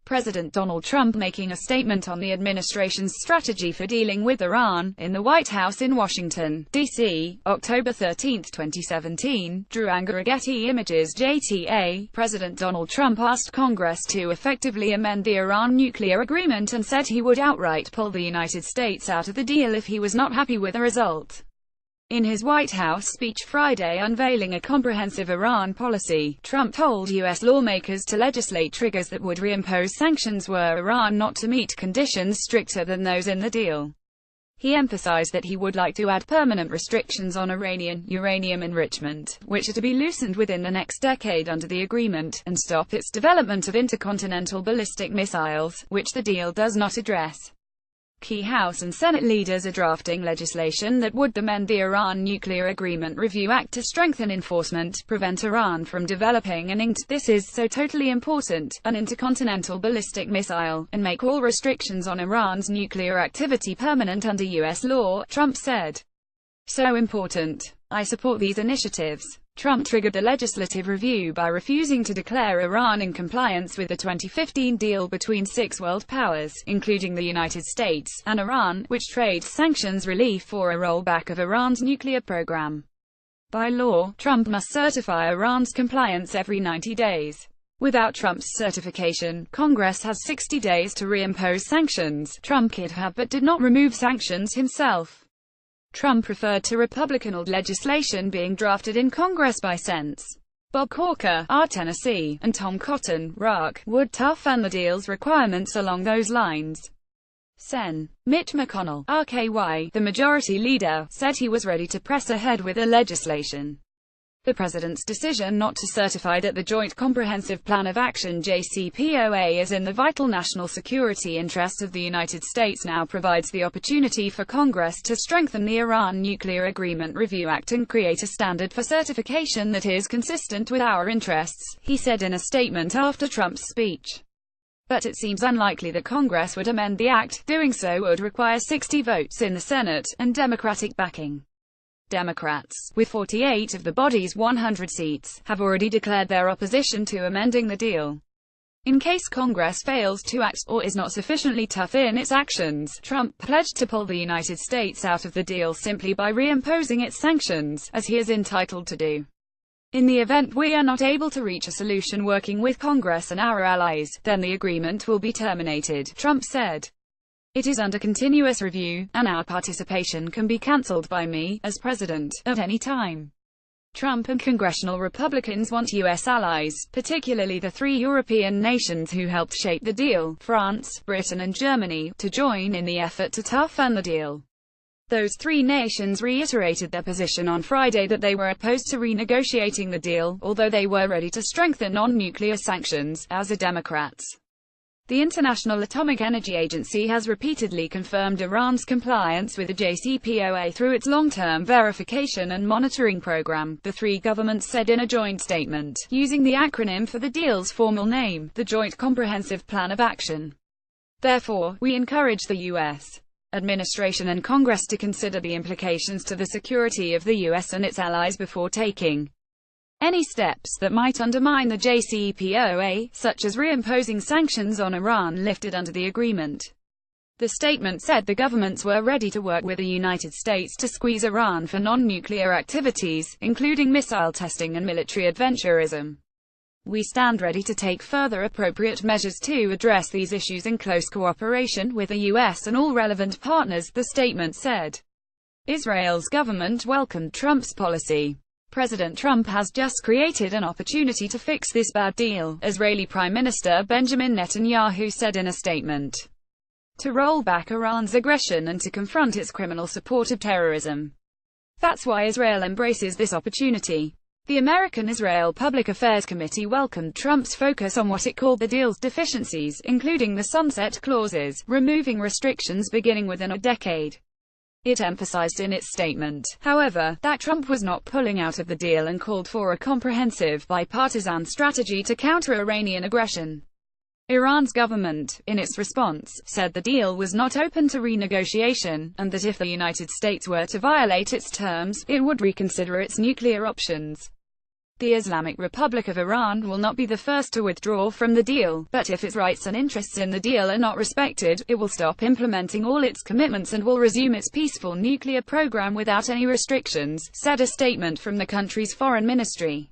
President Donald Trump making a statement on the administration's strategy for dealing with Iran, in the White House in Washington, D.C., October 13, 2017, drew AngererGetty Images JTA. President Donald Trump asked Congress to effectively amend the Iran nuclear agreement and said he would outright pull the United States out of the deal if he was not happy with the result. In his White House speech Friday unveiling a comprehensive Iran policy, Trump told U.S. lawmakers to legislate triggers that would reimpose sanctions were Iran not to meet conditions stricter than those in the deal. He emphasized that he would like to add permanent restrictions on Iranian uranium enrichment, which are to be loosened within the next decade under the agreement, and stop its development of intercontinental ballistic missiles, which the deal does not address. Key House and Senate leaders are drafting legislation that would amend the Iran Nuclear Agreement Review Act to strengthen enforcement, prevent Iran from developing this is so totally important, an intercontinental ballistic missile, and make all restrictions on Iran's nuclear activity permanent under U.S. law, Trump said. So important. I support these initiatives. Trump triggered the legislative review by refusing to declare Iran in compliance with the 2015 deal between 6 world powers, including the United States, and Iran, which trades sanctions relief for a rollback of Iran's nuclear program. By law, Trump must certify Iran's compliance every 90 days. Without Trump's certification, Congress has 60 days to reimpose sanctions. Trump could have but did not remove sanctions himself. Trump referred to Republican-led legislation being drafted in Congress by Sens. Bob Corker, R. Tennessee, and Tom Cotton, RAC, would toughen the deal's requirements along those lines. Sen. Mitch McConnell, RKY, the majority leader, said he was ready to press ahead with the legislation. The president's decision not to certify that the Joint Comprehensive Plan of Action (JCPOA) is in the vital national security interest of the United States now provides the opportunity for Congress to strengthen the Iran Nuclear Agreement Review Act and create a standard for certification that is consistent with our interests, he said in a statement after Trump's speech. But it seems unlikely that Congress would amend the act. Doing so would require 60 votes in the Senate, and Democratic backing. Democrats, with 48 of the body's 100 seats, have already declared their opposition to amending the deal. In case Congress fails to act, or is not sufficiently tough in its actions, Trump pledged to pull the United States out of the deal simply by reimposing its sanctions, as he is entitled to do. In the event we are not able to reach a solution working with Congress and our allies, then the agreement will be terminated, Trump said. It is under continuous review, and our participation can be cancelled by me, as president, at any time. Trump and congressional Republicans want U.S. allies, particularly the 3 European nations who helped shape the deal, France, Britain and Germany, to join in the effort to toughen the deal. Those 3 nations reiterated their position on Friday that they were opposed to renegotiating the deal, although they were ready to strengthen non-nuclear sanctions, as are Democrats. The International Atomic Energy Agency has repeatedly confirmed Iran's compliance with the JCPOA through its long-term verification and monitoring program, the 3 governments said in a joint statement, using the acronym for the deal's formal name, the Joint Comprehensive Plan of Action. Therefore, we encourage the U.S. administration and Congress to consider the implications to the security of the U.S. and its allies before taking any steps that might undermine the JCPOA, such as reimposing sanctions on Iran lifted under the agreement. The statement said the governments were ready to work with the United States to squeeze Iran for non-nuclear activities, including missile testing and military adventurism. We stand ready to take further appropriate measures to address these issues in close cooperation with the U.S. and all relevant partners, the statement said. Israel's government welcomed Trump's policy. President Trump has just created an opportunity to fix this bad deal, Israeli Prime Minister Benjamin Netanyahu said in a statement. To roll back Iran's aggression and to confront its criminal support of terrorism. That's why Israel embraces this opportunity. The American-Israel Public Affairs Committee welcomed Trump's focus on what it called the deal's deficiencies, including the sunset clauses, removing restrictions beginning within a decade. It emphasized in its statement, however, that Trump was not pulling out of the deal and called for a comprehensive, bipartisan strategy to counter Iranian aggression. Iran's government, in its response, said the deal was not open to renegotiation, and that if the United States were to violate its terms, it would reconsider its nuclear options. The Islamic Republic of Iran will not be the first to withdraw from the deal, but if its rights and interests in the deal are not respected, it will stop implementing all its commitments and will resume its peaceful nuclear program without any restrictions, said a statement from the country's foreign ministry.